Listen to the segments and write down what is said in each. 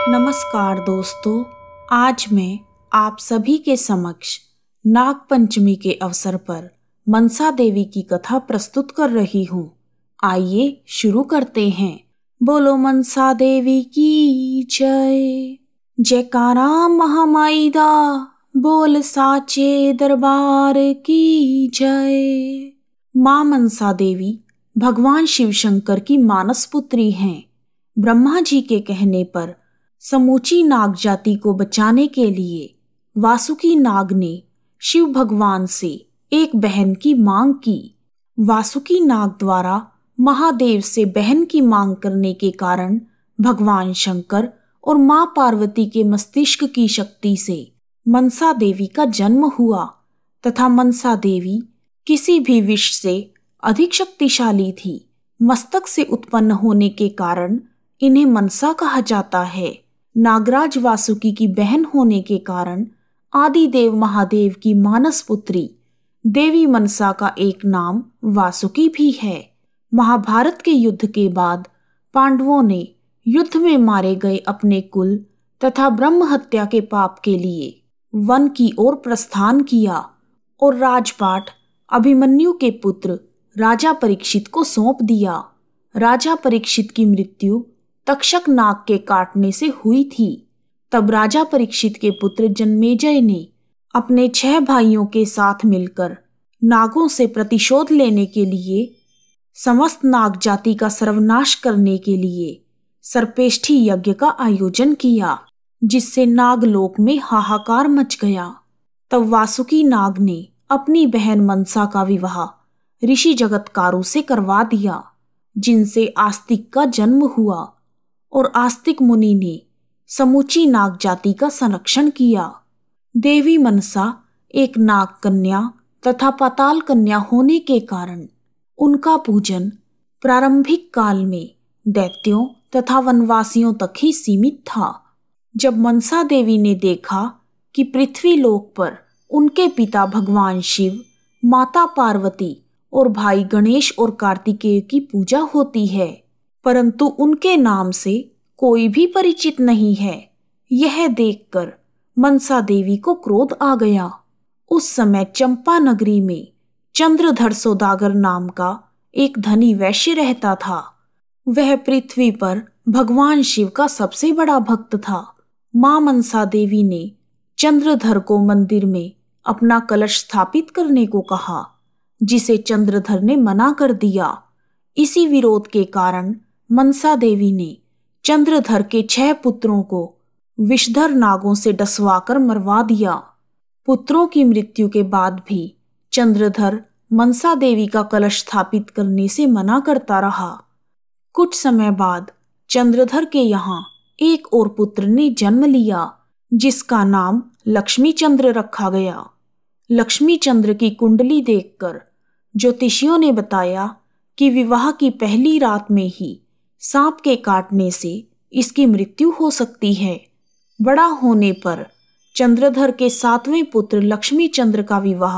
नमस्कार दोस्तों, आज मैं आप सभी के समक्ष नाग पंचमी के अवसर पर मनसा देवी की कथा प्रस्तुत कर रही हूँ। आइए शुरू करते हैं। बोलो मनसा देवी की जय। जयकारा महामाई दा, बोल साचे दरबार की जय। माँ मनसा देवी भगवान शिव शंकर की मानस पुत्री हैं। ब्रह्मा जी के कहने पर समूची नाग जाति को बचाने के लिए वासुकी नाग ने शिव भगवान से एक बहन की मांग की। वासुकी नाग द्वारा महादेव से बहन की मांग करने के कारण भगवान शंकर और मां पार्वती के मस्तिष्क की शक्ति से मनसा देवी का जन्म हुआ तथा मनसा देवी किसी भी विष से अधिक शक्तिशाली थी। मस्तक से उत्पन्न होने के कारण इन्हें मनसा कहा जाता है। नागराज वासुकी की बहन होने के कारण आदिदेव महादेव की मानस पुत्री देवी मनसा का एक नाम वासुकी भी है। महाभारत के युद्ध के बाद पांडवों ने युद्ध में मारे गए अपने कुल तथा ब्रह्म हत्या के पाप के लिए वन की ओर प्रस्थान किया और राजपाट अभिमन्यु के पुत्र राजा परीक्षित को सौंप दिया। राजा परीक्षित की मृत्यु तक्षक नाग के काटने से हुई थी। तब राजा परीक्षित के पुत्र जन्मेजय ने अपने 6 भाइयों के साथ मिलकर नागों से प्रतिशोध लेने के लिए समस्त नाग जाति का सर्वनाश करने के लिए सर्पेष्ठी यज्ञ का आयोजन किया, जिससे नागलोक में हाहाकार मच गया। तब वासुकी नाग ने अपनी बहन मनसा का विवाह ऋषि जगतकारु से करवा दिया, जिनसे आस्तिक का जन्म हुआ और आस्तिक मुनि ने समूची नाग जाति का संरक्षण किया। देवी मनसा एक नाग कन्या तथा पाताल कन्या होने के कारण उनका पूजन प्रारंभिक काल में दैत्यों तथा वनवासियों तक ही सीमित था। जब मनसा देवी ने देखा कि पृथ्वी लोक पर उनके पिता भगवान शिव, माता पार्वती और भाई गणेश और कार्तिकेय की पूजा होती है, परंतु उनके नाम से कोई भी परिचित नहीं है, यह देखकर मनसा देवी को क्रोध आ गया। उस समय चंपा नगरी में चंद्रधर सौदागर नाम का एक धनी वैश्य रहता था। वह पृथ्वी पर भगवान शिव का सबसे बड़ा भक्त था। मां मनसा देवी ने चंद्रधर को मंदिर में अपना कलश स्थापित करने को कहा, जिसे चंद्रधर ने मना कर दिया। इसी विरोध के कारण मनसा देवी ने चंद्रधर के 6 पुत्रों को विषधर नागों से डसवाकर मरवा दिया। पुत्रों की मृत्यु के बाद भी चंद्रधर मनसा देवी का कलश स्थापित करने से मना करता रहा। कुछ समय बाद चंद्रधर के यहाँ एक और पुत्र ने जन्म लिया, जिसका नाम लक्ष्मी चंद्र रखा गया। लक्ष्मी चंद्र की कुंडली देखकर ज्योतिषियों ने बताया कि विवाह की पहली रात में ही सांप के काटने से इसकी मृत्यु हो सकती है। बड़ा होने पर चंद्रधर के 7वें पुत्र लक्ष्मी चंद्र का विवाह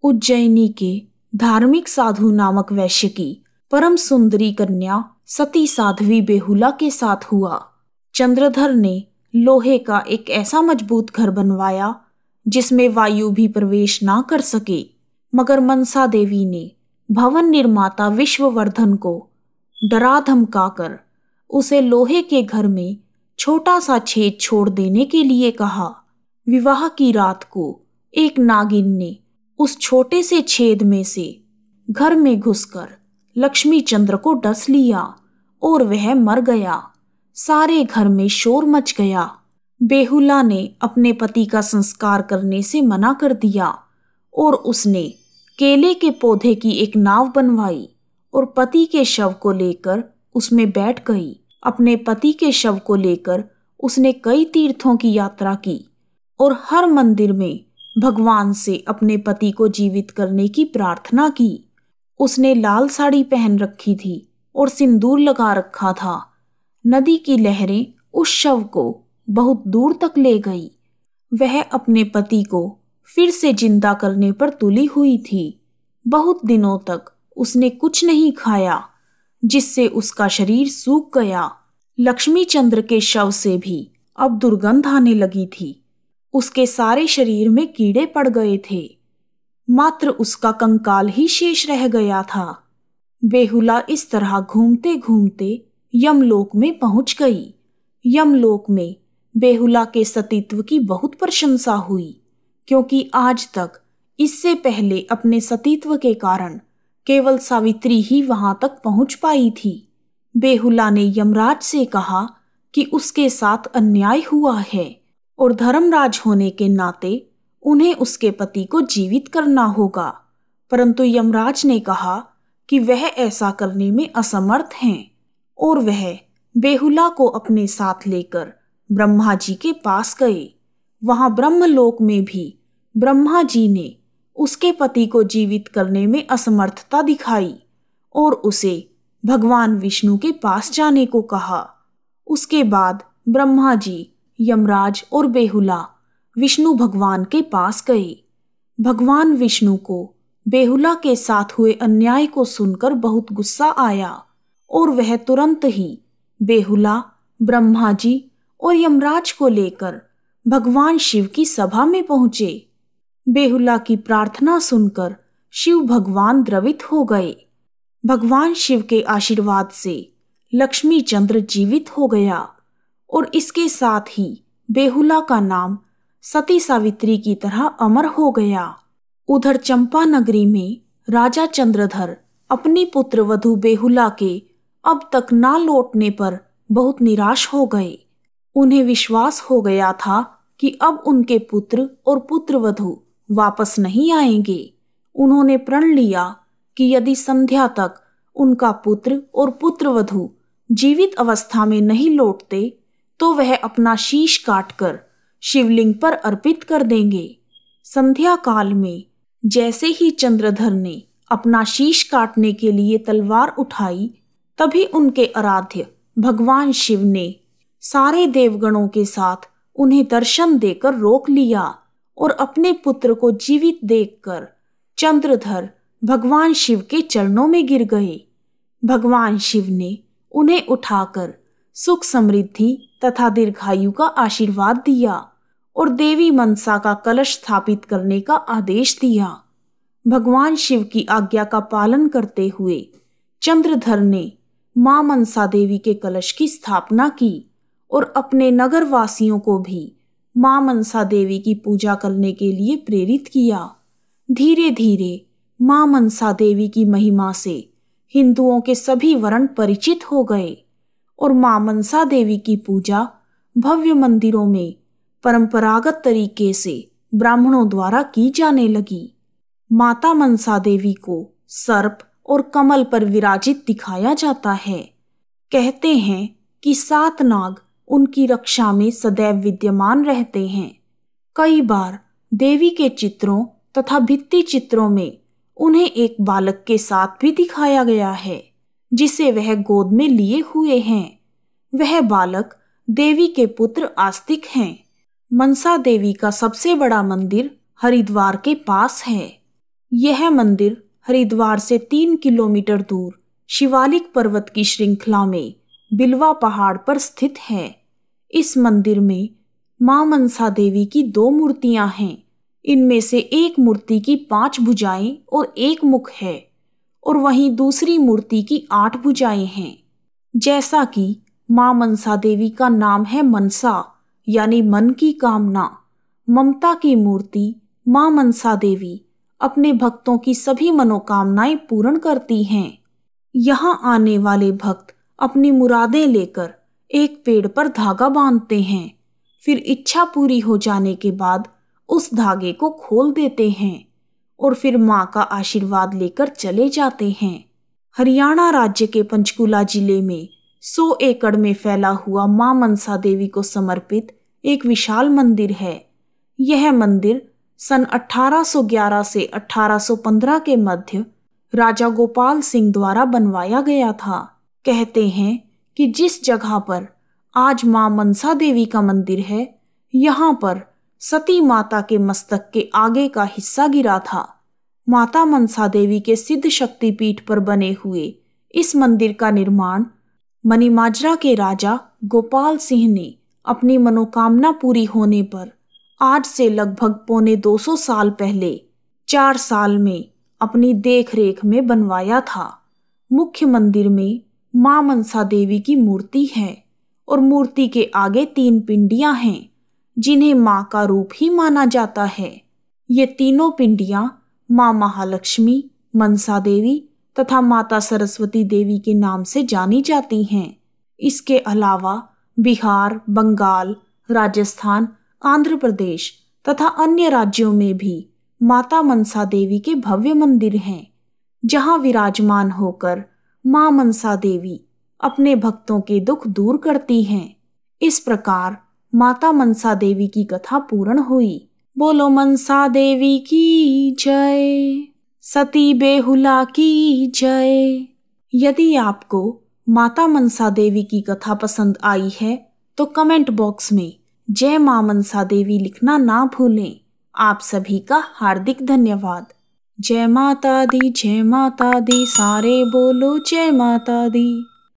उज्जैनी के धार्मिक साधु नामक वैश्य की परम सुंदरी कन्या सती साध्वी बेहुला के साथ हुआ। चंद्रधर ने लोहे का एक ऐसा मजबूत घर बनवाया जिसमें वायु भी प्रवेश ना कर सके, मगर मनसा देवी ने भवन निर्माता विश्ववर्धन को डरा धमकाकर उसे लोहे के घर में छोटा सा छेद छोड़ देने के लिए कहा। विवाह की रात को एक नागिन ने उस छोटे से छेद में से घर में घुसकर लक्ष्मी चंद्र को डस लिया और वह मर गया। सारे घर में शोर मच गया। बेहुला ने अपने पति का संस्कार करने से मना कर दिया और उसने केले के पौधे की एक नाव बनवाई और पति के शव को लेकर उसमें बैठ गई। अपने पति के शव को लेकर उसने कई तीर्थों की यात्रा की और हर मंदिर में भगवान से अपने पति को जीवित करने की प्रार्थना की। उसने लाल साड़ी पहन रखी थी और सिंदूर लगा रखा था। नदी की लहरें उस शव को बहुत दूर तक ले गई। वह अपने पति को फिर से जिंदा करने पर तुली हुई थी। बहुत दिनों तक उसने कुछ नहीं खाया, जिससे उसका शरीर सूख गया। लक्ष्मी चंद्र के शव से भी अब दुर्गंध आने लगी थी। उसके सारे शरीर में कीड़े पड़ गए थे, मात्र उसका कंकाल ही शेष रह गया था। बेहुला इस तरह घूमते घूमते यमलोक में पहुंच गई। यमलोक में बेहुला के सतीत्व की बहुत प्रशंसा हुई, क्योंकि आज तक इससे पहले अपने सतीत्व के कारण केवल सावित्री ही वहां तक पहुंच पाई थी। बेहुला ने यमराज से कहा कि उसके साथ अन्याय हुआ है और धर्मराज होने के नाते उन्हें उसके पति को जीवित करना होगा, परंतु यमराज ने कहा कि वह ऐसा करने में असमर्थ हैं और वह बेहुला को अपने साथ लेकर ब्रह्मा जी के पास गए। वहां ब्रह्मलोक में भी ब्रह्मा जी ने उसके पति को जीवित करने में असमर्थता दिखाई और उसे भगवान विष्णु के पास जाने को कहा। उसके बाद ब्रह्मा जी, यमराज और बेहुला विष्णु भगवान के पास गए। भगवान विष्णु को बेहुला के साथ हुए अन्याय को सुनकर बहुत गुस्सा आया और वह तुरंत ही बेहुला, ब्रह्मा जी और यमराज को लेकर भगवान शिव की सभा में पहुंचे। बेहुला की प्रार्थना सुनकर शिव भगवान द्रवित हो गए। भगवान शिव के आशीर्वाद से लक्ष्मी चंद्र जीवित हो गया और इसके साथ ही बेहुला का नाम सती सावित्री की तरह अमर हो गया। उधर चंपा नगरी में राजा चंद्रधर अपनी पुत्र वधू बेहुला के अब तक ना लौटने पर बहुत निराश हो गए। उन्हें विश्वास हो गया था कि अब उनके पुत्र और पुत्रवधू वापस नहीं आएंगे। उन्होंने प्रण लिया कि यदि संध्या तक उनका पुत्र और पुत्रवधू जीवित अवस्था में नहीं लौटते तो वह अपना शीश काटकर शिवलिंग पर अर्पित कर देंगे। संध्या काल में जैसे ही चंद्रधर ने अपना शीश काटने के लिए तलवार उठाई, तभी उनके आराध्य भगवान शिव ने सारे देवगणों के साथ उन्हें दर्शन देकर रोक लिया और अपने पुत्र को जीवित देखकर चंद्रधर भगवान शिव के चरणों में गिर गए। भगवान शिव ने उन्हें उठाकर सुख समृद्धि तथा दीर्घायु का आशीर्वाद दिया और देवी मनसा का कलश स्थापित करने का आदेश दिया। भगवान शिव की आज्ञा का पालन करते हुए चंद्रधर ने मां मनसा देवी के कलश की स्थापना की और अपने नगर वासियों को भी मां मनसा देवी की पूजा करने के लिए प्रेरित किया। धीरे धीरे मां मनसा देवी की महिमा से हिंदुओं के सभी वर्ण परिचित हो गए और मां मनसा देवी की पूजा भव्य मंदिरों में परंपरागत तरीके से ब्राह्मणों द्वारा की जाने लगी। माता मनसा देवी को सर्प और कमल पर विराजित दिखाया जाता है। कहते हैं कि 7 नाग उनकी रक्षा में सदैव विद्यमान रहते हैं। कई बार देवी के चित्रों तथा भित्ति चित्रों में उन्हें एक बालक के साथ भी दिखाया गया है, जिसे वह गोद में लिए हुए हैं। वह बालक देवी के पुत्र आस्तिक हैं। मनसा देवी का सबसे बड़ा मंदिर हरिद्वार के पास है। यह मंदिर हरिद्वार से 3 किलोमीटर दूर शिवालिक पर्वत की श्रृंखला में बिलवा पहाड़ पर स्थित है। इस मंदिर में मां मनसा देवी की 2 मूर्तियां हैं। इनमें से एक मूर्ति की 5 भुजाएं और 1 मुख है और वहीं दूसरी मूर्ति की 8 भुजाएं हैं। जैसा कि मां मनसा देवी का नाम है मनसा, यानी मन की कामना, ममता की मूर्ति मां मनसा देवी अपने भक्तों की सभी मनोकामनाएं पूर्ण करती हैं। यहाँ आने वाले भक्त अपनी मुरादें लेकर एक पेड़ पर धागा बांधते हैं, फिर इच्छा पूरी हो जाने के बाद उस धागे को खोल देते हैं और फिर मां का आशीर्वाद लेकर चले जाते हैं। हरियाणा राज्य के पंचकुला जिले में 100 एकड़ में फैला हुआ मां मनसा देवी को समर्पित एक विशाल मंदिर है। यह मंदिर सन 1811 से 1815 के मध्य राजा गोपाल सिंह द्वारा बनवाया गया था। कहते हैं कि जिस जगह पर आज मां मनसा देवी का मंदिर है, यहाँ पर सती माता के मस्तक के आगे का हिस्सा गिरा था। माता मनसा देवी के सिद्ध शक्तिपीठ पर बने हुए इस मंदिर का निर्माण मणिमाजरा के राजा गोपाल सिंह ने अपनी मनोकामना पूरी होने पर आज से लगभग पौने 200 साल पहले 4 साल में अपनी देखरेख में बनवाया था। मुख्य मंदिर में मां मनसा देवी की मूर्ति है और मूर्ति के आगे 3 पिंडियां हैं जिन्हें मां का रूप ही माना जाता है। ये तीनों पिंडियां मां महालक्ष्मी, मनसा देवी तथा माता सरस्वती देवी के नाम से जानी जाती हैं। इसके अलावा बिहार, बंगाल, राजस्थान, आंध्र प्रदेश तथा अन्य राज्यों में भी माता मनसा देवी के भव्य मंदिर हैं, जहां विराजमान होकर मां मनसा देवी अपने भक्तों के दुख दूर करती हैं। इस प्रकार माता मनसा देवी की कथा पूर्ण हुई। बोलो मनसा देवी की जय, सती बेहुला की जय। यदि आपको माता मनसा देवी की कथा पसंद आई है तो कमेंट बॉक्स में जय मां मनसा देवी लिखना ना भूलें। आप सभी का हार्दिक धन्यवाद। जय माता दी, सारे बोलो जय माता दी।